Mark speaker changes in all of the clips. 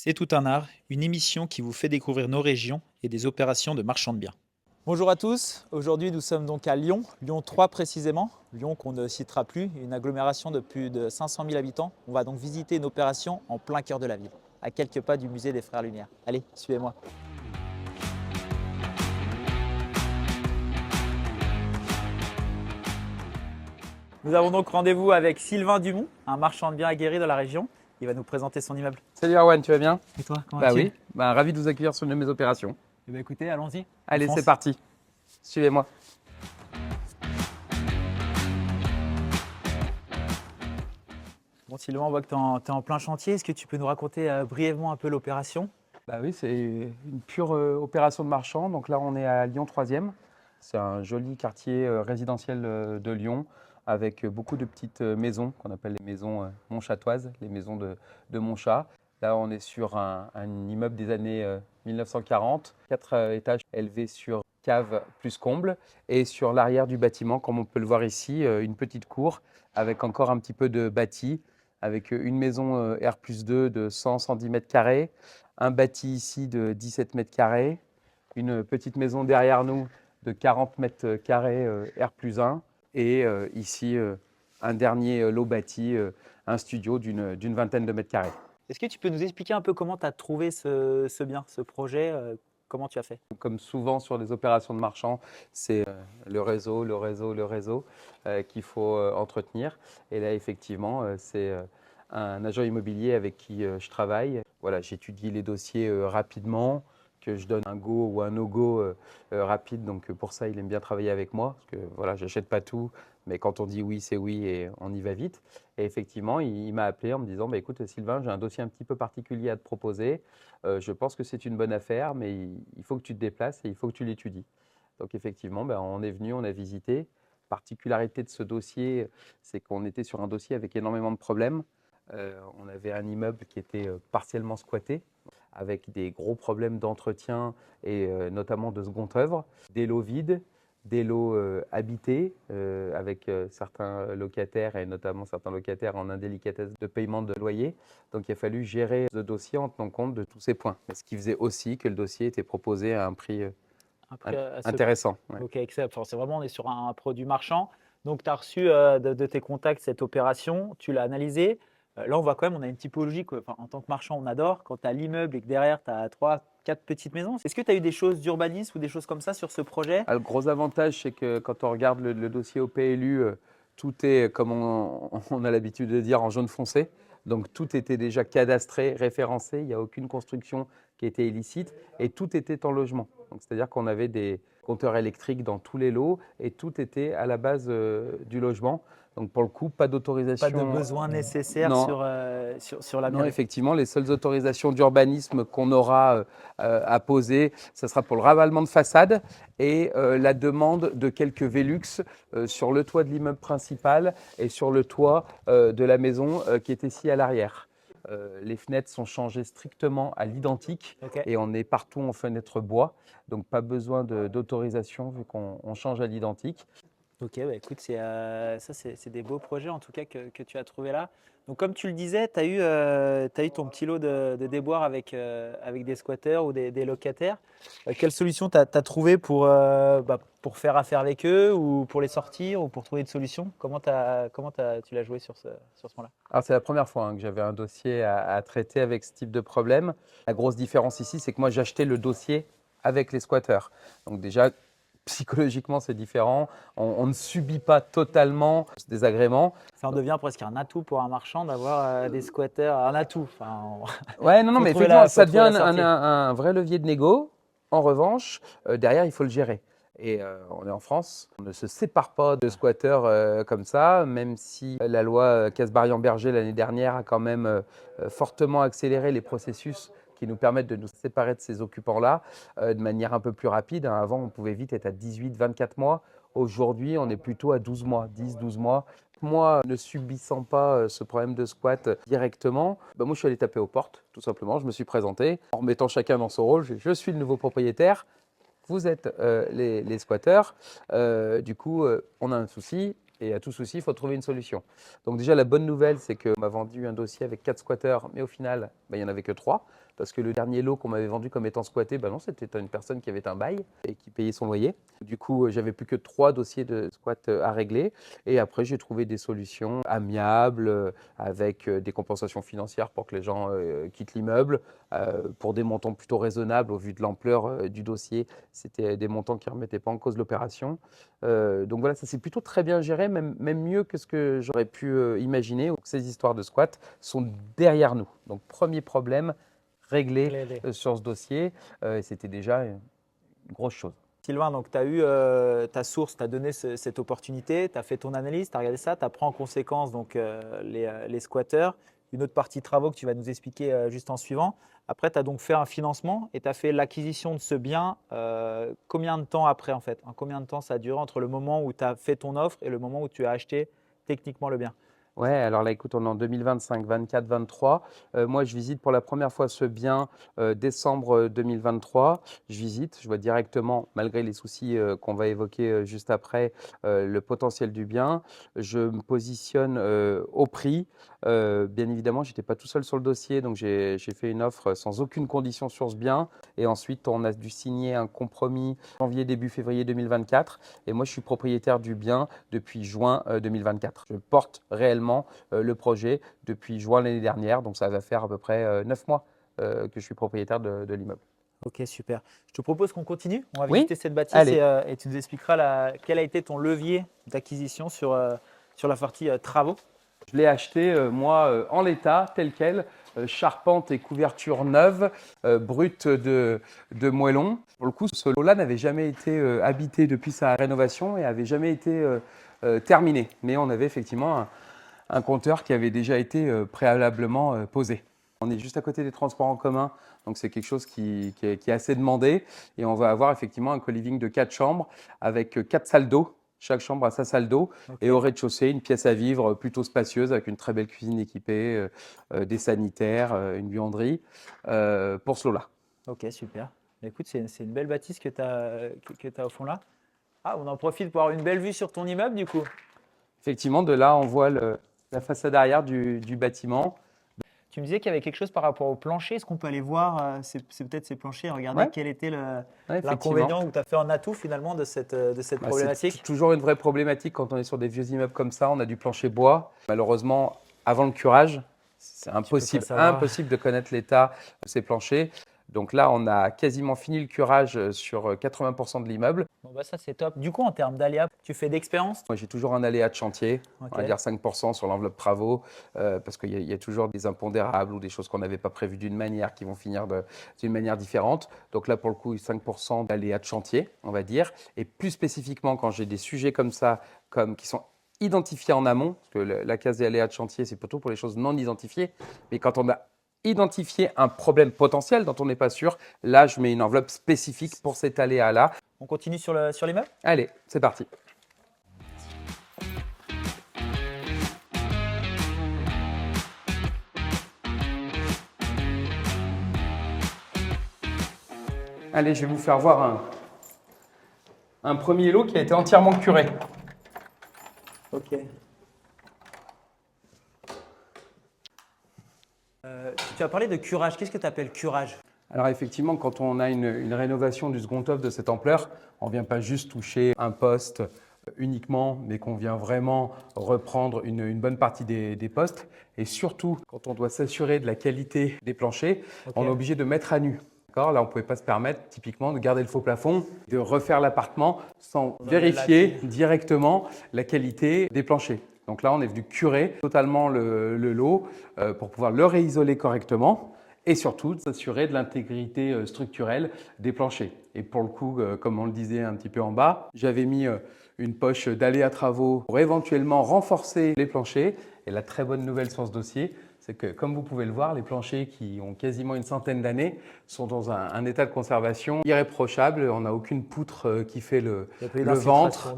Speaker 1: C'est tout un art, une émission qui vous fait découvrir nos régions et des opérations de marchand de biens. Bonjour à tous, aujourd'hui nous sommes donc à Lyon, Lyon 3 précisément, Lyon qu'on ne citera plus, une agglomération de plus de 500 000 habitants. On va donc visiter une opération en plein cœur de la ville, à quelques pas du musée des Frères Lumière. Allez, suivez-moi. Nous avons donc rendez-vous avec Sylvain Dumont, un marchand de biens aguerri de la région. Il va nous présenter son immeuble.
Speaker 2: Salut Arwan, tu vas bien?
Speaker 1: Et toi, comment
Speaker 2: Bah
Speaker 1: vas-tu?
Speaker 2: oui, ravi de vous accueillir sur une de mes opérations.
Speaker 1: Eh bien, écoutez, allons-y.
Speaker 2: Allez,
Speaker 1: Fonce.
Speaker 2: c'est parti. Suivez-moi.
Speaker 1: Bon, Sylvain, on voit que tu es en plein chantier. Est-ce que tu peux nous raconter brièvement un peu l'opération?
Speaker 2: Bah oui, c'est une pure opération de marchand. Donc là, on est à Lyon 3e. C'est un joli quartier résidentiel de Lyon avec beaucoup de petites maisons qu'on appelle les maisons montchatoises, les maisons de Montchat. Là, on est sur un immeuble des années 1940, 4 étages élevés sur cave plus comble. Et sur l'arrière du bâtiment, comme on peut le voir ici, une petite cour avec encore un petit peu de bâti, avec une maison R+2 de 100-110 mètres carrés, un bâti ici de 17 mètres carrés, une petite maison derrière nous de 40 mètres carrés R+1 et ici un dernier lot bâti, un studio d'une vingtaine de mètres carrés.
Speaker 1: Est-ce que tu peux nous expliquer un peu comment tu as trouvé ce bien, ce projet comment tu as fait?
Speaker 2: Comme souvent sur les opérations de marchand, c'est le réseau qu'il faut entretenir. Et là, effectivement, c'est un agent immobilier avec qui je travaille. Voilà, j'étudie les dossiers rapidement, que je donne un go ou un no-go rapide. Donc pour ça, il aime bien travailler avec moi, parce que voilà, j'achète pas tout, mais quand on dit oui, c'est oui et on y va vite. Et effectivement, il m'a appelé en me disant, bah, écoute Sylvain, j'ai un dossier un petit peu particulier à te proposer. Je pense que c'est une bonne affaire, mais il faut que tu te déplaces et il faut que tu l'étudies. Donc effectivement, ben, on est venu, on a visité. Particularité de ce dossier, c'est qu'on était sur un dossier avec énormément de problèmes. On avait un immeuble qui était partiellement squatté, avec des gros problèmes d'entretien et notamment de seconde œuvre, des lots vides, des lots habités avec certains locataires et notamment certains locataires en indélicatesse de paiement de loyer. Donc il a fallu gérer ce dossier en tenant compte de tous ces points. Ce qui faisait aussi que le dossier était proposé à un prix
Speaker 1: Après, à ce...
Speaker 2: intéressant. Ouais.
Speaker 1: Ok, excellent. Enfin, c'est vraiment, on est sur un produit marchand. Donc, tu as reçu de tes contacts cette opération, tu l'as analysée. Là, on voit quand même, on a une typologie. Enfin, en tant que marchand, on adore. Quand tu as l'immeuble et que derrière, tu as 3, 4 petites maisons. Est-ce que tu as eu des choses d'urbanisme ou des choses comme ça sur ce projet?
Speaker 2: Le gros avantage, c'est que quand on regarde le dossier au PLU, tout est, comme on a l'habitude de dire, en jaune foncé. Donc tout était déjà cadastré, référencé, il n'y a aucune construction qui était illicite et tout était en logement. Donc c'est-à-dire qu'on avait des compteurs électriques dans tous les lots et tout était à la base du logement. Donc pour le coup, pas d'autorisation.
Speaker 1: Pas de besoin nécessaire
Speaker 2: Non,
Speaker 1: sur la
Speaker 2: non,
Speaker 1: mairie.
Speaker 2: effectivement, les seules autorisations d'urbanisme qu'on aura à poser, ce sera pour le ravalement de façade et la demande de quelques Velux sur le toit de l'immeuble principal et sur le toit de la maison qui est ici à l'arrière. Les fenêtres sont changées strictement à l'identique
Speaker 1: Ok.
Speaker 2: et on est partout en fenêtre bois, donc pas besoin d'autorisation vu qu'on change à l'identique.
Speaker 1: Ok, bah écoute, ça c'est des beaux projets en tout cas que tu as trouvé là. Donc comme tu le disais, t'as eu ton petit lot de déboires avec des squatteurs ou des locataires. Quelle solution tu as trouvé pour faire affaire avec eux ou pour les sortir ou pour trouver une solution? Tu l'as joué sur ce point-là?
Speaker 2: Alors, c'est la première fois que j'avais un dossier à traiter avec ce type de problème. La grosse différence ici, c'est que moi, j'achetais le dossier avec les squatteurs. Donc déjà, psychologiquement, c'est différent. On ne subit pas totalement ce désagrément.
Speaker 1: Ça en devient presque un atout pour un marchand d'avoir des squatteurs, un atout. Enfin,
Speaker 2: Ouais, non,
Speaker 1: faut
Speaker 2: mais
Speaker 1: trouver
Speaker 2: effectivement,
Speaker 1: faut
Speaker 2: ça
Speaker 1: trouver
Speaker 2: devient
Speaker 1: la sortie.
Speaker 2: un vrai levier de négo. En revanche, derrière, il faut le gérer. Et on est en France, on ne se sépare pas de squatteurs comme ça, même si la loi Casbarian-Berger l'année dernière a quand même fortement accéléré les processus qui nous permettent de nous séparer de ces occupants-là de manière un peu plus rapide. Avant, on pouvait vite être à 18, 24 mois. Aujourd'hui, on est plutôt à 12 mois, 10, 12 mois. Moi, ne subissant pas ce problème de squat directement, moi je suis allé taper aux portes, tout simplement. Je me suis présenté en remettant chacun dans son rôle. Je suis le nouveau propriétaire, vous êtes les squatteurs. Du coup, on a un souci. Et à tout souci, il faut trouver une solution. Donc déjà, la bonne nouvelle, c'est qu'on m'a vendu un dossier avec 4 squatteurs, mais au final, il n'y en avait que 3. parce que le dernier lot qu'on m'avait vendu comme étant squatté, ben non, c'était une personne qui avait un bail et qui payait son loyer. Du coup, j'avais plus que 3 dossiers de squat à régler. Et après, j'ai trouvé des solutions amiables avec des compensations financières pour que les gens quittent l'immeuble pour des montants plutôt raisonnables au vu de l'ampleur du dossier. C'était des montants qui ne remettaient pas en cause l'opération. Donc voilà, ça s'est plutôt très bien géré, même mieux que ce que j'aurais pu imaginer. Ces histoires de squat sont derrière nous. Donc premier problème réglé sur ce dossier, c'était déjà une grosse chose.
Speaker 1: Sylvain, donc tu as eu ta source, tu as donné cette opportunité, tu as fait ton analyse, tu as regardé ça, tu as pris en conséquence donc, les squatteurs. Une autre partie de travaux que tu vas nous expliquer juste en suivant. Après, tu as donc fait un financement et tu as fait l'acquisition de ce bien. Combien de temps après en fait? Combien de temps ça a duré entre le moment où tu as fait ton offre et le moment où tu as acheté techniquement le bien?
Speaker 2: Ouais, alors là, écoute, on est en 2025, 24, 23. Moi, je visite pour la première fois ce bien décembre 2023. Je visite, je vois directement, malgré les soucis qu'on va évoquer juste après, le potentiel du bien. Je me positionne au prix. Bien évidemment, je n'étais pas tout seul sur le dossier, donc j'ai fait une offre sans aucune condition sur ce bien. Et ensuite, on a dû signer un compromis janvier, début février 2024. Et moi, je suis propriétaire du bien depuis juin 2024. Je porte réellement le projet depuis juin l'année dernière. Donc, ça va faire à peu près 9 mois que je suis propriétaire de l'immeuble.
Speaker 1: Ok, super. Je te propose qu'on continue. On va
Speaker 2: Oui,
Speaker 1: visiter cette bâtisse
Speaker 2: allez.
Speaker 1: et tu nous expliqueras quel a été ton levier d'acquisition sur la partie travaux.
Speaker 2: Je l'ai acheté, moi, en l'état, tel quel, charpente et couverture neuve, brute de moellon. Pour le coup, ce lot-là n'avait jamais été habité depuis sa rénovation et n'avait jamais été terminé. Mais on avait effectivement un compteur qui avait déjà été préalablement posé. On est juste à côté des transports en commun, donc c'est quelque chose qui est assez demandé. Et on va avoir effectivement un co-living de 4 chambres avec 4 salles d'eau. Chaque chambre a sa salle d'eau.
Speaker 1: Okay.
Speaker 2: Et au rez-de-chaussée, une pièce à vivre plutôt spacieuse avec une très belle cuisine équipée, des sanitaires, une buanderie pour ce lot-là.
Speaker 1: Ok, super. Écoute, c'est une belle bâtisse que tu as au fond là. Ah, on en profite pour avoir une belle vue sur ton immeuble du coup.
Speaker 2: Effectivement, de là, on voit la façade arrière du bâtiment.
Speaker 1: Tu me disais qu'il y avait quelque chose par rapport au plancher. Est-ce qu'on peut aller voir c'est peut-être ces planchers et regarder quel était l'inconvénient ou tu as fait un atout finalement de cette problématique?
Speaker 2: C'est toujours une vraie problématique quand on est sur des vieux immeubles comme ça. On a du plancher bois. Malheureusement, avant le curage, c'est impossible de connaître l'état de ces planchers. Donc là, on a quasiment fini le curage sur 80% de l'immeuble.
Speaker 1: Bon bah ça, c'est top. Du coup, en termes d'aléas, tu fais d'expérience?
Speaker 2: Moi, j'ai toujours un aléa de chantier, on va dire 5% sur l'enveloppe travaux, parce qu'il y a toujours des impondérables ou des choses qu'on n'avait pas prévues d'une manière qui vont finir d'une manière différente. Donc là, pour le coup, 5% d'aléa de chantier, on va dire. Et plus spécifiquement, quand j'ai des sujets comme ça, qui sont identifiés en amont, parce que la case des aléas de chantier, c'est plutôt pour les choses non identifiées, mais quand on a identifié un problème potentiel dont on n'est pas sûr, là, je mets une enveloppe spécifique pour cet aléa-là.
Speaker 1: On continue sur l'immeuble?
Speaker 2: Allez, c'est parti. Allez, je vais vous faire voir un premier lot qui a été entièrement curé.
Speaker 1: Ok. Tu as parlé de curage. Qu'est-ce que tu appelles curage?
Speaker 2: Alors effectivement, quand on a une rénovation du second œuvre de cette ampleur, on ne vient pas juste toucher un poste uniquement, mais qu'on vient vraiment reprendre une bonne partie des postes. Et surtout, quand on doit s'assurer de la qualité des planchers, on est obligé de mettre à nu. Là, on ne pouvait pas se permettre typiquement de garder le faux plafond, de refaire l'appartement sans vérifier directement la qualité des planchers. Donc là, on est venu curer totalement le lot pour pouvoir le réisoler correctement et surtout s'assurer de l'intégrité structurelle des planchers. Et pour le coup, comme on le disait un petit peu en bas, j'avais mis une poche d'aléas travaux pour éventuellement renforcer les planchers. Et la très bonne nouvelle sur ce dossier, c'est que comme vous pouvez le voir, les planchers qui ont quasiment une centaine d'années sont dans un état de conservation irréprochable. On n'a aucune poutre qui fait le ventre.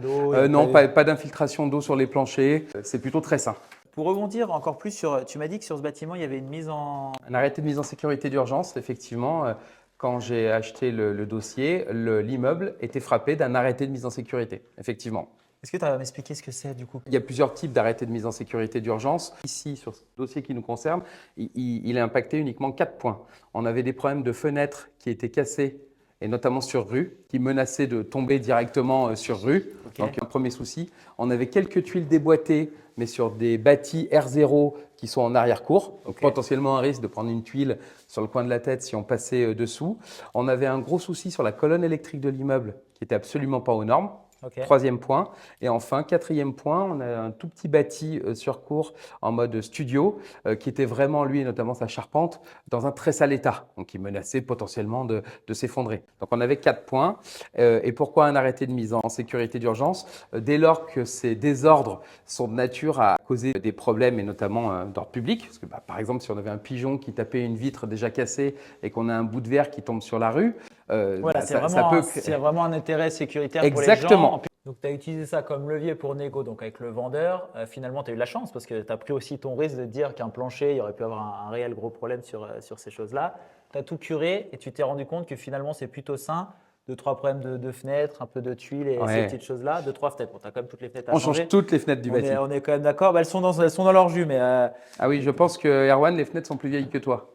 Speaker 2: Non, pas d'infiltration d'eau sur les planchers. C'est plutôt très sain.
Speaker 1: Pour rebondir encore plus tu m'as dit que sur ce bâtiment, il y avait un
Speaker 2: arrêté de mise en sécurité d'urgence, effectivement. Quand j'ai acheté le dossier, l'immeuble était frappé d'un arrêté de mise en sécurité, effectivement.
Speaker 1: Est-ce que tu vas m'expliquer ce que c'est du coup?
Speaker 2: Il y a plusieurs types d'arrêtés de mise en sécurité d'urgence. Ici, sur ce dossier qui nous concerne, il a impacté uniquement 4 points. On avait des problèmes de fenêtres qui étaient cassées, et notamment sur rue, qui menaçaient de tomber directement sur rue.
Speaker 1: Ok.
Speaker 2: Donc, un premier souci. On avait quelques tuiles déboîtées, mais sur des bâtis R0 qui sont en arrière-cour. Donc,
Speaker 1: Ok.
Speaker 2: potentiellement un risque de prendre une tuile sur le coin de la tête si on passait dessous. On avait un gros souci sur la colonne électrique de l'immeuble qui n'était absolument pas aux normes.
Speaker 1: Ok.
Speaker 2: Troisième point. Et enfin, quatrième point, on a un tout petit bâti sur cour en mode studio qui était vraiment, lui et notamment sa charpente, dans un très sale état, donc qui menaçait potentiellement de s'effondrer. Donc on avait 4 points. Et pourquoi un arrêté de mise en sécurité d'urgence? Dès lors que ces désordres sont de nature à causer des problèmes et notamment d'ordre public, parce que par exemple si on avait un pigeon qui tapait une vitre déjà cassée et qu'on a un bout de verre qui tombe sur la rue,
Speaker 1: Voilà,
Speaker 2: ça peut...
Speaker 1: c'est vraiment un intérêt sécuritaire pour les gens.
Speaker 2: Exactement.
Speaker 1: Donc, tu as utilisé ça comme levier pour négo, donc avec le vendeur. Finalement, tu as eu de la chance parce que tu as pris aussi ton risque de te dire qu'un plancher, il y aurait pu avoir un réel gros problème sur ces choses-là. Tu as tout curé et tu t'es rendu compte que finalement, c'est plutôt sain. 2-3 problèmes de fenêtres, un peu de tuiles et ces petites choses-là. 2-3 fenêtres. Bon, tu as quand même toutes les fenêtres à
Speaker 2: On
Speaker 1: changer.
Speaker 2: change toutes les fenêtres du bâtiment.
Speaker 1: On est quand même d'accord. Bah, elles sont dans leur jus, mais
Speaker 2: Ah oui, je pense que Erwan, les fenêtres sont plus vieilles que toi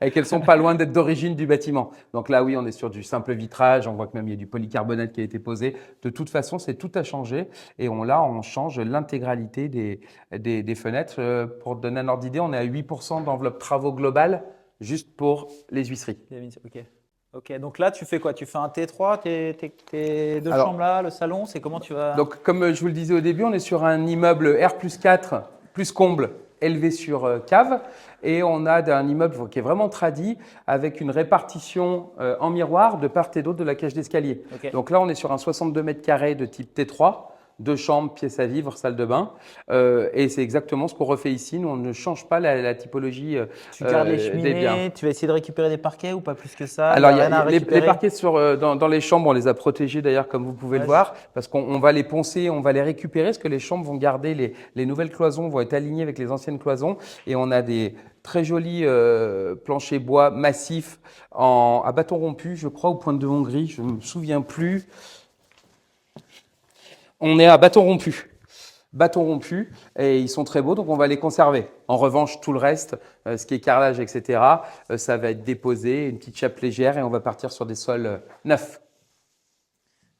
Speaker 2: et qu'elles sont pas loin d'être d'origine du bâtiment. Donc là, oui, on est sur du simple vitrage. On voit que même il y a du polycarbonate qui a été posé. De toute façon, c'est tout à changer et on change l'intégralité des fenêtres. Pour te donner un ordre d'idée, on est à 8% d'enveloppe travaux globale juste pour les huisseries.
Speaker 1: ok. Ok, donc là, tu fais quoi? Tu fais un T3, tes deux
Speaker 2: Alors,
Speaker 1: chambres là, le salon, c'est comment tu vas…
Speaker 2: Donc, comme je vous le disais au début, on est sur un immeuble R+4 plus comble élevé sur cave et on a un immeuble qui est vraiment tradi avec une répartition en miroir de part et d'autre de la cage d'escalier.
Speaker 1: Ok.
Speaker 2: Donc là, on est sur un 62 mètres carrés de type T3, 2 chambres, pièce à vivre, salle de bain. Et c'est exactement ce qu'on refait ici. Nous, on ne change pas la typologie
Speaker 1: Tu gardes les
Speaker 2: des biens.
Speaker 1: cheminées, tu vas essayer de récupérer des parquets ou pas plus que ça?
Speaker 2: Alors,
Speaker 1: Il y a rien à
Speaker 2: les
Speaker 1: récupérer.
Speaker 2: parquets dans les chambres, on les a protégés d'ailleurs, comme vous pouvez le voir, parce qu'on va les poncer, on va les récupérer, parce que les chambres vont garder les nouvelles cloisons, vont être alignées avec les anciennes cloisons. Et on a des très jolis planchers bois massifs à bâton rompu, je crois, au Pointe de Hongrie, je ne me souviens plus. On est à bâton rompu. Bâton rompu et ils sont très beaux, donc on va les conserver. En revanche, tout le reste, ce qui est carrelage, etc., ça va être déposé, une petite chape légère et on va partir sur des sols neufs.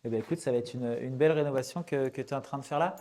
Speaker 1: Eh bien, écoute, ça va être une belle rénovation que tu es en train de faire là.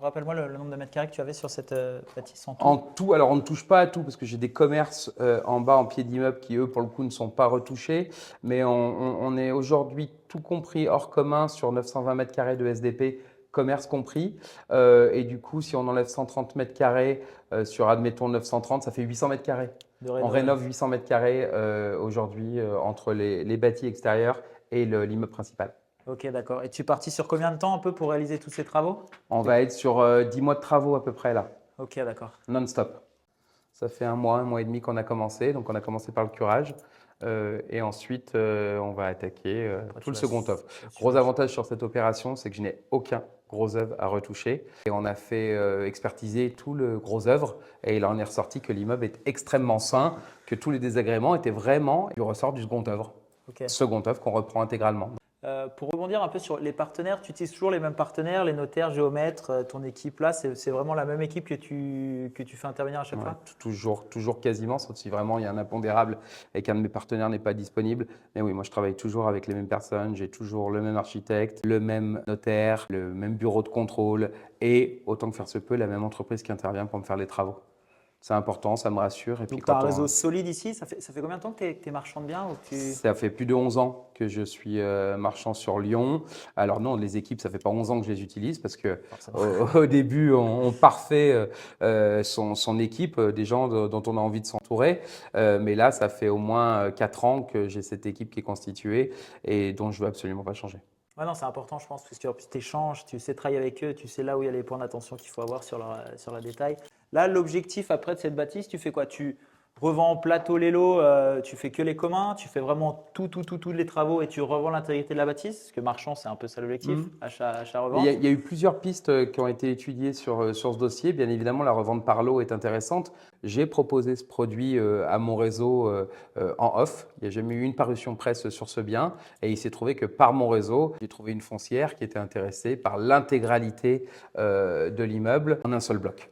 Speaker 1: Rappelle-moi le nombre de mètres carrés que tu avais sur cette bâtisse en tout.
Speaker 2: En tout, alors on ne touche pas à tout parce que j'ai des commerces en bas en pied d'immeuble qui, eux, pour le coup, ne sont pas retouchés. Mais on est aujourd'hui tout compris hors commun sur 920 mètres carrés de SDP, commerce compris. Et du coup, si on enlève 130 mètres carrés sur, admettons, 930, ça fait 800 mètres carrés. On rénove 800 mètres carrés aujourd'hui entre les bâtis extérieurs et l'immeuble principal.
Speaker 1: Ok, d'accord. Et tu es parti sur combien de temps un peu pour réaliser tous ces travaux?
Speaker 2: On va être sur 10 mois de travaux à peu près là,
Speaker 1: Ok, d'accord.
Speaker 2: non-stop. Ça fait un mois et demi qu'on a commencé. Donc on a commencé par le curage et ensuite on va attaquer tout le second œuvre. Gros avantage sur cette opération, c'est que je n'ai aucun gros œuvre à retoucher. Et on a fait expertiser tout le gros œuvre et il en est ressorti que l'immeuble est extrêmement sain, que tous les désagréments étaient vraiment du ressort du second œuvre.
Speaker 1: Ok.
Speaker 2: Second œuvre qu'on reprend intégralement.
Speaker 1: Pour rebondir un peu sur les partenaires, tu utilises toujours les mêmes partenaires, les notaires, géomètres, ton équipe là, c'est vraiment la même équipe que tu fais intervenir à chaque fois?
Speaker 2: Toujours quasiment, sauf si vraiment il y a un impondérable et qu'un de mes partenaires n'est pas disponible. Mais oui, moi je travaille toujours avec les mêmes personnes, j'ai toujours le même architecte, le même notaire, le même bureau de contrôle et autant que faire se peut, la même entreprise qui intervient pour me faire les travaux. C'est important, ça me rassure. Et puis
Speaker 1: Donc, tu as un réseau solide ici. Ça fait combien de temps que tu es marchand de biens
Speaker 2: Ça fait plus de 11 ans que je suis marchand sur Lyon. Alors non, les équipes, ça fait pas 11 ans que je les utilise parce que au début, on parfait son équipe, des gens dont on a envie de s'entourer. Mais là, ça fait au moins 4 ans que j'ai cette équipe qui est constituée et dont je veux absolument pas changer.
Speaker 1: Ouais, non, c'est important, je pense, parce que tu échanges, tu sais travailler avec eux, tu sais là où il y a les points d'attention qu'il faut avoir sur leur détail. Là, l'objectif après de cette bâtisse, tu fais quoi? revends plateau les lots, tu fais que les communs, tu fais vraiment tous les travaux et tu revends l'intégrité de la bâtisse? Parce que marchand, c'est un peu ça l'objectif,
Speaker 2: Mhm. Et
Speaker 1: achat-revente.
Speaker 2: il y a eu plusieurs pistes qui ont été étudiées sur ce dossier. Bien évidemment, la revente par lot est intéressante. J'ai proposé ce produit à mon réseau en off. Il n'y a jamais eu une parution presse sur ce bien. Et il s'est trouvé que par mon réseau, j'ai trouvé une foncière qui était intéressée par l'intégralité de l'immeuble en un seul bloc.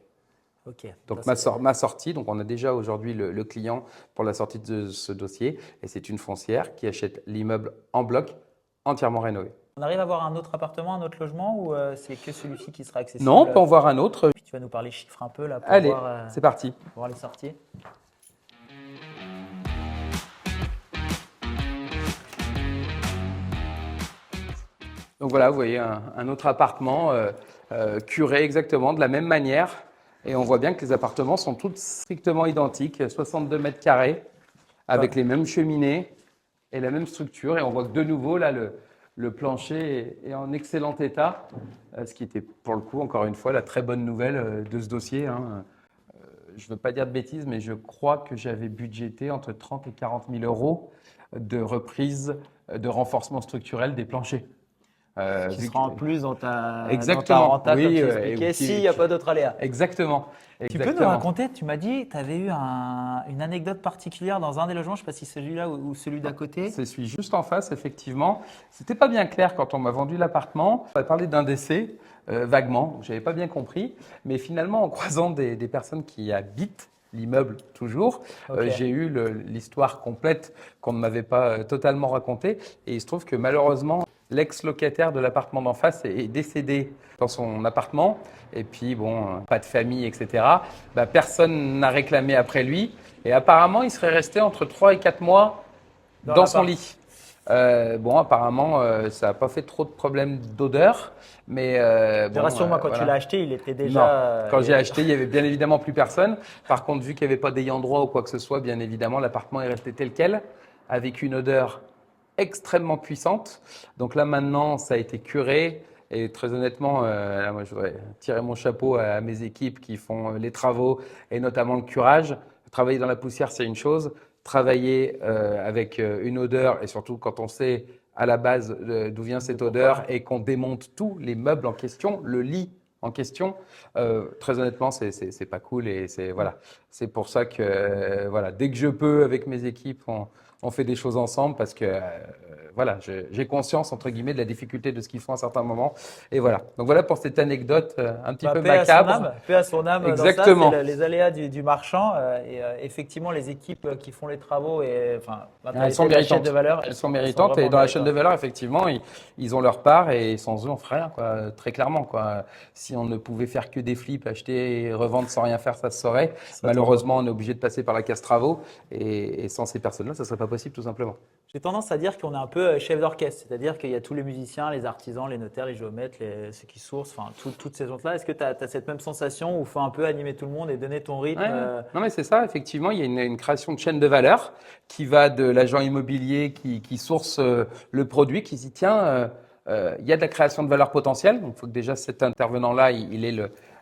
Speaker 1: Ok,
Speaker 2: Donc
Speaker 1: ça, c'est-
Speaker 2: ma sortie, donc on a déjà aujourd'hui le client pour la sortie de ce dossier. Et c'est une foncière qui achète l'immeuble en bloc, entièrement rénové.
Speaker 1: On arrive à avoir un autre appartement, un autre logement ou c'est que celui-ci qui sera
Speaker 2: Non,
Speaker 1: accessible?
Speaker 2: on peut en voir un autre.
Speaker 1: Puis tu vas nous parler chiffres un peu là
Speaker 2: Allez, c'est parti.
Speaker 1: pour voir les sorties.
Speaker 2: Donc voilà, vous voyez un autre appartement curé exactement de la même manière. Et on voit bien que les appartements sont tous strictement identiques, 62 mètres carrés, avec
Speaker 1: Ouais.
Speaker 2: les mêmes cheminées et la même structure. Et on voit que de nouveau, là, le plancher est en excellent état, ce qui était pour le coup, encore une fois, la très bonne nouvelle de ce dossier, hein. Je ne veux pas dire de bêtises, mais je crois que j'avais budgété entre 30 et 40 000 euros de reprise, de renforcement structurel des planchers.
Speaker 1: Ce qui
Speaker 2: Vu
Speaker 1: sera
Speaker 2: que-
Speaker 1: en plus dans ta
Speaker 2: Exactement,
Speaker 1: renta, comme
Speaker 2: oui,
Speaker 1: tu
Speaker 2: et
Speaker 1: expliquais, s'il n'y a pas d'autres aléas.
Speaker 2: exactement,
Speaker 1: Tu peux nous
Speaker 2: exactement.
Speaker 1: raconter, tu m'as dit, tu avais eu une anecdote particulière dans un des logements, je ne sais pas si celui-là ou celui d'à côté.
Speaker 2: C'est celui juste en face, effectivement. C'était pas bien clair quand on m'a vendu l'appartement. On m'a parlé d'un décès, vaguement, je n'avais pas bien compris. Mais finalement, en croisant des personnes qui habitent l'immeuble toujours,
Speaker 1: Ok.
Speaker 2: j'ai eu l'histoire complète qu'on ne m'avait pas totalement racontée. Et il se trouve que malheureusement, l'ex-locataire de l'appartement d'en face est décédé dans son appartement. Et puis, bon, pas de famille, etc. Bah, personne n'a réclamé après lui. Et apparemment, il serait resté entre 3 et 4 mois
Speaker 1: Dans
Speaker 2: dans son
Speaker 1: l'appart.
Speaker 2: lit. Bon, apparemment, ça n'a pas fait trop de problèmes d'odeur, mais
Speaker 1: Mais
Speaker 2: bon,
Speaker 1: rassure-moi, quand tu l'as
Speaker 2: voilà.
Speaker 1: acheté, il était
Speaker 2: Non,
Speaker 1: déjà.
Speaker 2: quand j'ai acheté, il y avait bien évidemment plus personne. Par contre, vu qu'il n'y avait pas d'ayant droit ou quoi que ce soit, bien évidemment, l'appartement est resté tel quel, avec une odeur extrêmement puissante. Donc là, maintenant, ça a été curé. Et très honnêtement, là, moi, je voudrais tirer mon chapeau à mes équipes qui font les travaux et notamment le curage. Travailler dans la poussière, c'est une chose. Travailler avec une odeur et surtout quand on sait à la base d'où vient cette odeur
Speaker 1: Pourquoi?
Speaker 2: et qu'on démonte tous les meubles en question, le lit en question, très honnêtement, c'est pas cool et c'est voilà. C'est pour ça que voilà, dès que je peux avec mes équipes, on fait des choses ensemble parce que voilà, j'ai conscience entre guillemets de la difficulté de ce qu'ils font à certains moments et voilà. Donc voilà pour cette anecdote un petit
Speaker 1: Bah,
Speaker 2: peu macabre.
Speaker 1: paix à son âme dans ça, c'est
Speaker 2: Exactement.
Speaker 1: les aléas du marchand. Effectivement, les équipes qui font les travaux et enfin,
Speaker 2: Elles sont
Speaker 1: l'intégralité de la chaîne de
Speaker 2: méritantes.
Speaker 1: valeur,
Speaker 2: Elles sont
Speaker 1: elles sont
Speaker 2: méritantes et
Speaker 1: vraiment
Speaker 2: dans la chaîne de
Speaker 1: méritantes.
Speaker 2: valeur, effectivement, ils ont leur part et sans eux, on ferait rien, quoi, très clairement, quoi. Si on ne pouvait faire que des flips, acheter et revendre sans rien faire, ça se saurait.
Speaker 1: Ce serait trop beau.
Speaker 2: Malheureusement, on est obligé de passer par la case travaux et sans ces personnes-là, ça serait pas possible, tout simplement.
Speaker 1: J'ai tendance à dire qu'on est un peu chef d'orchestre, c'est-à-dire qu'il y a tous les musiciens, les artisans, les notaires, les géomètres, ceux qui sourcent, enfin toutes ces gens-là. Est-ce que tu as cette même sensation où il faut un peu animer tout le monde et donner ton rythme?
Speaker 2: Ouais, ouais. Non, mais c'est ça, effectivement, il y a une création de chaîne de valeur qui va de l'agent immobilier qui source le produit, qui dit tiens, il y a de la création de valeur potentielle. Donc, il faut que déjà cet intervenant-là, il ait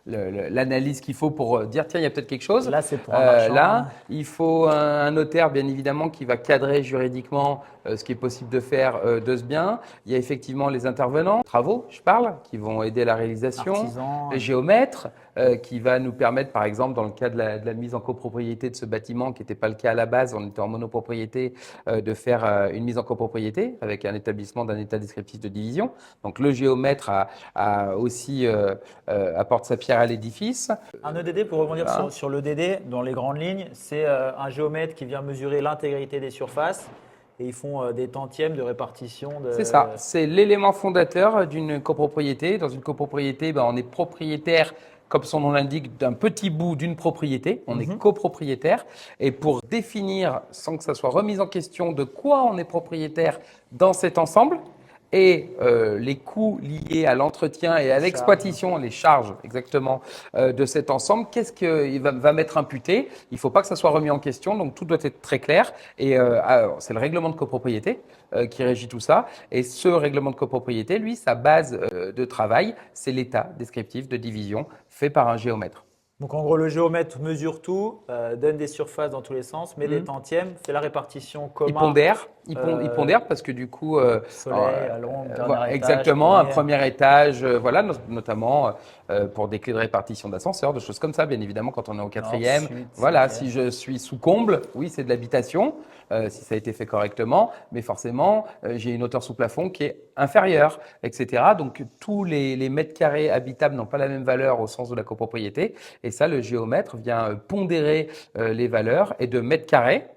Speaker 2: l'analyse qu'il faut pour dire tiens, il y a peut-être quelque chose.
Speaker 1: Là, c'est pour un marchand,
Speaker 2: Là,
Speaker 1: hein.
Speaker 2: il faut un notaire, bien évidemment, qui va cadrer juridiquement ce qui est possible de faire de ce bien. Il y a effectivement les intervenants, travaux, je parle, qui vont aider à la réalisation,
Speaker 1: Artisan.
Speaker 2: les géomètres qui va nous permettre, par exemple, dans le cas de la mise en copropriété de ce bâtiment, qui n'était pas le cas à la base, on était en monopropriété, de faire une mise en copropriété avec un établissement d'un état descriptif de division. Donc le géomètre aussi apporte sa pierre à l'édifice.
Speaker 1: Un EDD, pour rebondir
Speaker 2: Voilà.
Speaker 1: sur l'EDD, dans les grandes lignes, c'est un géomètre qui vient mesurer l'intégrité des surfaces et ils font des tantièmes de répartition
Speaker 2: C'est ça, c'est l'élément fondateur d'une copropriété. Dans une copropriété, ben, on est propriétaire, comme son nom l'indique, d'un petit bout d'une propriété. On est copropriétaire. Et pour définir, sans que ça soit remis en question, de quoi on est propriétaire dans cet ensemble, et les coûts liés à l'entretien et à l'exploitation, les charges exactement de cet ensemble, qu'est-ce qu'il va m'être imputé? Il ne faut pas que ça soit remis en question, donc tout doit être très clair. Et c'est le règlement de copropriété qui régit tout ça. Et ce règlement de copropriété, lui, sa base de travail, c'est l'état descriptif de division fait par un géomètre.
Speaker 1: Donc en gros, le géomètre mesure tout, donne des surfaces dans tous les sens, met des
Speaker 2: Mhm.
Speaker 1: tantièmes, fait la répartition
Speaker 2: Il
Speaker 1: commun,
Speaker 2: pondère, il
Speaker 1: euh,
Speaker 2: pondère parce que du coup,
Speaker 1: soleil, à l'ombre, dernier étage,
Speaker 2: exactement, un
Speaker 1: premier.
Speaker 2: premier étage, voilà, notamment pour des clés de répartition d'ascenseur, de choses comme ça, bien évidemment, quand on est au
Speaker 1: Nord,
Speaker 2: quatrième.
Speaker 1: sud,
Speaker 2: Voilà,
Speaker 1: cinquième.
Speaker 2: si je suis sous comble, oui, c'est de l'habitation, si ça a été fait correctement, mais forcément, j'ai une hauteur sous plafond qui est inférieure, etc. Donc, tous les mètres carrés habitables n'ont pas la même valeur au sens de la copropriété. Et ça, le géomètre vient pondérer les valeurs et de mètres carrés,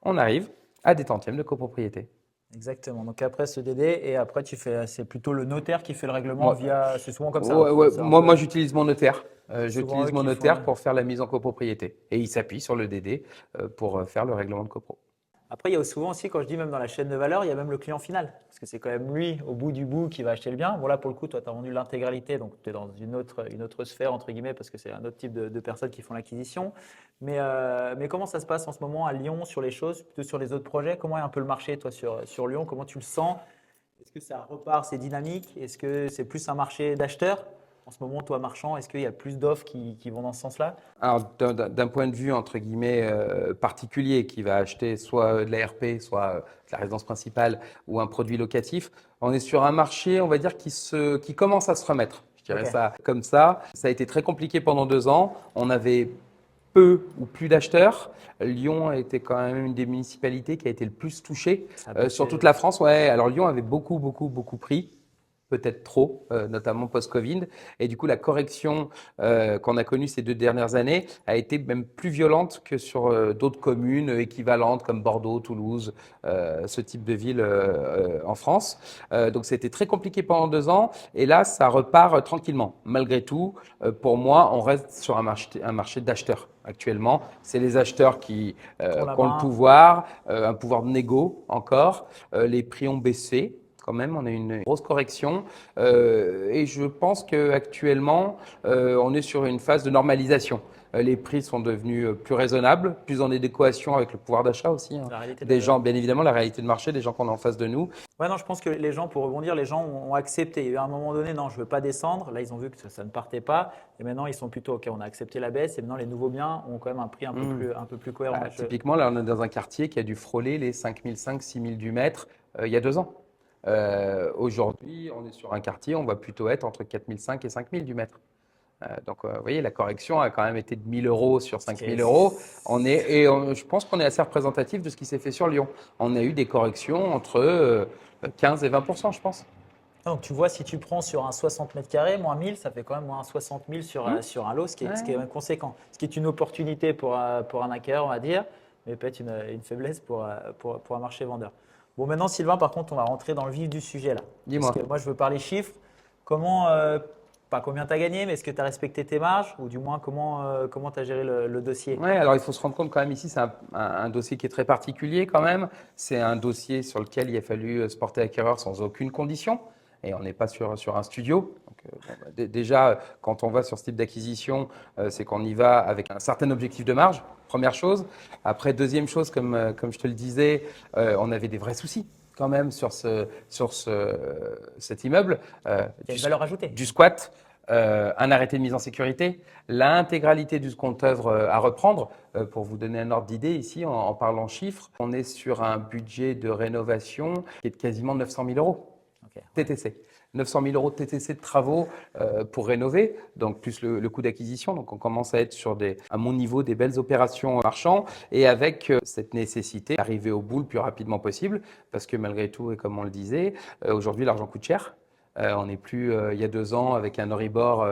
Speaker 2: on arrive à des tantièmes de copropriété.
Speaker 1: Exactement. Donc après ce DD, et après c'est plutôt le notaire qui fait le règlement
Speaker 2: Moi,
Speaker 1: via. C'est souvent comme ça, hein.
Speaker 2: ouais, ouais,
Speaker 1: C'est un
Speaker 2: moi,
Speaker 1: peu
Speaker 2: j'utilise mon notaire.
Speaker 1: souvent eux
Speaker 2: J'utilise mon
Speaker 1: qui font.
Speaker 2: notaire pour faire la mise en copropriété. Et il s'appuie sur le DD pour faire le règlement de copro.
Speaker 1: Après, il y a souvent aussi, quand je dis même dans la chaîne de valeur, il y a même le client final. Parce que c'est quand même lui, au bout du bout, qui va acheter le bien. Bon, là, pour le coup, toi, tu as vendu l'intégralité, donc tu es dans une autre sphère, entre guillemets, parce que c'est un autre type de personnes qui font l'acquisition. Mais comment ça se passe en ce moment à Lyon sur les choses, plutôt sur les autres projets? Comment est un peu le marché, toi, sur Lyon? Comment tu le sens? Est-ce que ça repart, c'est dynamique? Est-ce que c'est plus un marché d'acheteurs? En ce moment, toi, marchand, est-ce qu'il y a plus d'offres qui vont dans ce sens-là?
Speaker 2: Alors, d'un point de vue, entre guillemets, particulier, qui va acheter soit de la RP, soit de la résidence principale ou un produit locatif, on est sur un marché, on va dire, qui commence à se remettre. Je dirais
Speaker 1: Ok.
Speaker 2: ça comme ça. Ça a été très compliqué pendant 2 ans. On avait peu ou plus d'acheteurs. Lyon a été quand même une des municipalités qui a été le plus touchée
Speaker 1: Ça a
Speaker 2: sur toute
Speaker 1: baissé.
Speaker 2: la France. Ouais, alors Lyon avait beaucoup, beaucoup, beaucoup pris, peut-être trop, notamment post-Covid. Et du coup, la correction qu'on a connue ces 2 dernières années a été même plus violente que sur d'autres communes équivalentes comme Bordeaux, Toulouse, ce type de ville en France. Donc, c'était très compliqué pendant 2 ans. Et là, ça repart tranquillement. Malgré tout, pour moi, on reste sur un marché d'acheteurs. Actuellement, c'est les acheteurs qui
Speaker 1: Tourne la
Speaker 2: ont le
Speaker 1: main.
Speaker 2: pouvoir, un pouvoir de négo encore. Les prix ont baissé quand même, on a une grosse correction et je pense qu'actuellement, on est sur une phase de normalisation. Les prix sont devenus plus raisonnables, plus en adéquation avec le pouvoir d'achat aussi, hein.
Speaker 1: La réalité
Speaker 2: Des
Speaker 1: de.
Speaker 2: gens, bien évidemment, la réalité de marché, des gens qu'on a en face de nous.
Speaker 1: Ouais, non, je pense que les gens, pour rebondir, les gens ont accepté. Il y a eu un moment donné, non, je ne veux pas descendre. Là, ils ont vu que ça ne partait pas. Et maintenant, ils sont plutôt, OK, on a accepté la baisse. Et maintenant, les nouveaux biens ont quand même un prix
Speaker 2: Hmm.
Speaker 1: un peu plus cohérent.
Speaker 2: Ah, typiquement, là, on est dans un quartier qui a dû frôler les 5 500, 6 000 du mètre il y a 2 ans. Aujourd'hui, on est sur un quartier, on va plutôt être entre 4 500 et 5 000 du mètre. Donc, vous voyez, la correction a quand même été de 1 000 euros sur
Speaker 1: Ce
Speaker 2: 5
Speaker 1: qui
Speaker 2: 000
Speaker 1: est-
Speaker 2: euros. Je pense qu'on est assez représentatif de ce qui s'est fait sur Lyon. On a eu des corrections entre 15 et 20%, je pense.
Speaker 1: Donc, tu vois, si tu prends sur un 60 mètres carrés, moins 1000, ça fait quand même moins 60 000
Speaker 2: Hmm.
Speaker 1: sur un lot, ce qui est
Speaker 2: Ouais.
Speaker 1: même conséquent. Ce qui est une opportunité pour un acquéreur, on va dire, mais peut-être une faiblesse pour un marché vendeur. Bon, maintenant, Sylvain, par contre, on va rentrer dans le vif du sujet là. Parce
Speaker 2: Dis-moi.
Speaker 1: que moi, je veux parler chiffres. Comment, pas combien tu as gagné, mais est-ce que tu as respecté tes marges ou du moins comment tu as géré le dossier?
Speaker 2: Ouais, alors il faut se rendre compte quand même ici, c'est un dossier qui est très particulier quand même. C'est un dossier sur lequel il a fallu se porter acquéreur sans aucune condition. Et on n'est pas sur un studio. Donc, bon, bah, déjà, quand on va sur ce type d'acquisition, c'est qu'on y va avec un certain objectif de marge, première chose. Après, deuxième chose, comme je te le disais, on avait des vrais soucis quand même cet immeuble,
Speaker 1: Il y a une valeur ajoutée.
Speaker 2: du squat, un arrêté de mise en sécurité, l'intégralité du compte œuvre à reprendre. Pour vous donner un ordre d'idée ici, en parlant chiffres, on est sur un budget de rénovation qui est de quasiment 900 000 euros.
Speaker 1: Ok, ouais.
Speaker 2: TTC. 900 000 euros de TTC de travaux pour rénover, donc plus le coût d'acquisition. Donc on commence à être sur à mon niveau, des belles opérations marchands et avec cette nécessité d'arriver au bout le plus rapidement possible parce que malgré tout, et comme on le disait, aujourd'hui l'argent coûte cher. On n'est plus il y a 2 ans avec un Euribor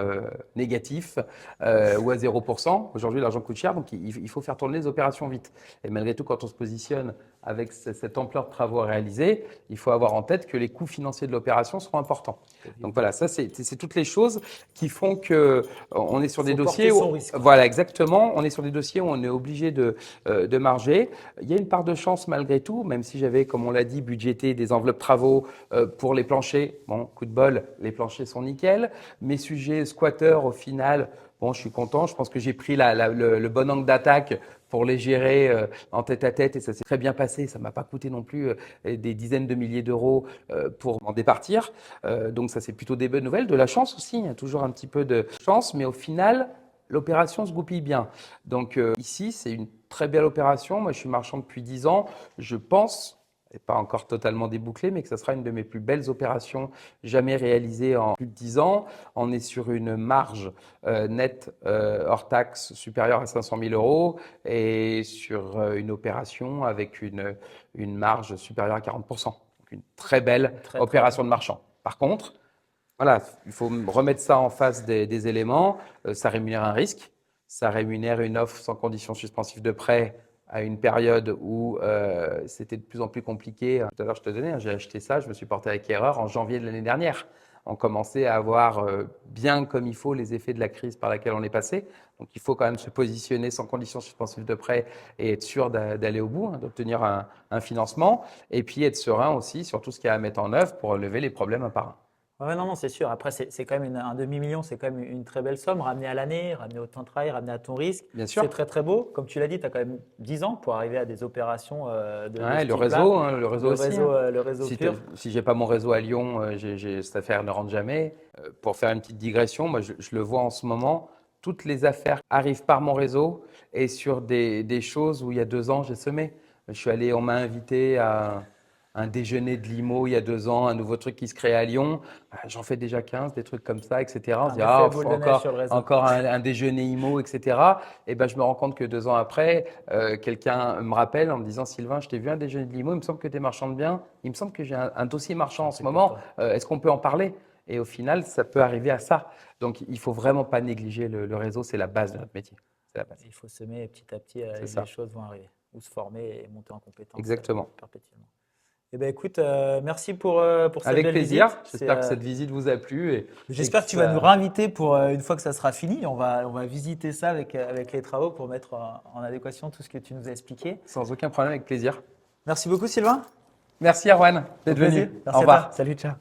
Speaker 2: négatif ou à 0%. Aujourd'hui, l'argent coûte cher, donc il faut faire tourner les opérations vite. Et malgré tout, quand on se positionne avec cette ampleur de travaux à réaliser, il faut avoir en tête que les coûts financiers de l'opération seront importants. Donc voilà, ça c'est toutes les choses qui font que on est sur
Speaker 1: Il
Speaker 2: des
Speaker 1: faut
Speaker 2: dossiers
Speaker 1: porter
Speaker 2: où,
Speaker 1: son risque, quoi.
Speaker 2: voilà exactement, on est sur des dossiers où on est obligé de marger. Il y a une part de chance malgré tout, même si j'avais, comme on l'a dit, budgété des enveloppes travaux pour les planchers. Bon, coup de bol, les planchers sont nickel. Mes sujets squatteurs, au final, bon, je suis content. Je pense que j'ai pris le bon angle d'attaque pour les gérer en tête à tête et ça s'est très bien passé. Ça m'a pas coûté non plus des dizaines de milliers d'euros pour m'en départir. Donc ça, c'est plutôt des bonnes nouvelles. De la chance aussi, il y a toujours un petit peu de chance, mais au final, l'opération se goupille bien. Donc ici, c'est une très belle opération. Moi, je suis marchand depuis 10 ans. Je pense, et pas encore totalement débouclé, mais que ce sera une de mes plus belles opérations jamais réalisées en plus de 10 ans. On est sur une marge nette hors taxe supérieure à 500 000 euros et sur une opération avec une marge supérieure à 40%. Donc une très belle opération de marchand. Par contre, voilà, il faut remettre ça en face des éléments. Ça rémunère un risque, ça rémunère une offre sans condition suspensive de prêt à une période où c'était de plus en plus compliqué. Tout à l'heure, je te donnais, j'ai acheté ça, je me suis porté acquéreur en janvier de l'année dernière. On commençait à avoir bien comme il faut les effets de la crise par laquelle on est passé. Donc, il faut quand même se positionner sans condition suspensive de prêt et être sûr d'aller au bout, d'obtenir un financement. Et puis, être serein aussi sur tout ce qu'il y a à mettre en œuvre pour relever les problèmes un par un.
Speaker 1: Ouais, non, non, c'est sûr. Après, c'est quand même un demi-million, c'est quand même une très belle somme. Ramener à l'année, ramener au temps de travail, ramener à ton risque.
Speaker 2: Bien sûr.
Speaker 1: C'est très, très beau. Comme tu l'as dit, tu as quand même 10 ans pour arriver à des opérations de
Speaker 2: Ouais,
Speaker 1: ce
Speaker 2: le
Speaker 1: type-là.
Speaker 2: réseau, le réseau aussi.
Speaker 1: Le réseau
Speaker 2: Si
Speaker 1: pur.
Speaker 2: si j'ai pas mon réseau à Lyon, cette affaire ne rentre jamais. Pour faire une petite digression, moi je le vois en ce moment, toutes les affaires arrivent par mon réseau et sur des choses où il y a 2 ans j'ai semé. On m'a invité à un déjeuner de l'IMO il y a 2 ans, un nouveau truc qui se crée à Lyon. J'en fais déjà 15, des trucs comme ça, etc. On se dit,
Speaker 1: effet
Speaker 2: ah,
Speaker 1: boule de neige sur le réseau.
Speaker 2: encore un déjeuner IMO, etc. Et ben, je me rends compte que 2 ans après, quelqu'un me rappelle en me disant, Sylvain, je t'ai vu un déjeuner de l'IMO, il me semble que tu es marchand de biens, il me semble que j'ai un dossier marchand en ce moment, est-ce qu'on peut en parler? Et au final, ça peut arriver à ça. Donc, il ne faut vraiment pas négliger le réseau, c'est la base de notre métier. C'est la base.
Speaker 1: Il faut semer et petit à petit,
Speaker 2: ça.
Speaker 1: les choses vont arriver. Ou se former et monter en compétence
Speaker 2: Exactement.
Speaker 1: perpétuellement. Eh ben, écoute, merci pour cette
Speaker 2: Avec
Speaker 1: belle
Speaker 2: plaisir.
Speaker 1: visite.
Speaker 2: J'espère que cette visite vous a plu.
Speaker 1: J'espère que tu vas nous réinviter pour une fois que ça sera fini. On va visiter ça avec les travaux pour mettre en adéquation tout ce que tu nous as expliqué.
Speaker 2: Sans aucun problème, avec plaisir.
Speaker 1: Merci beaucoup, Sylvain.
Speaker 2: Merci Erwan d'être
Speaker 1: Au plaisir.
Speaker 2: venu.
Speaker 1: Merci
Speaker 2: Au revoir.
Speaker 1: à toi. Salut, ciao.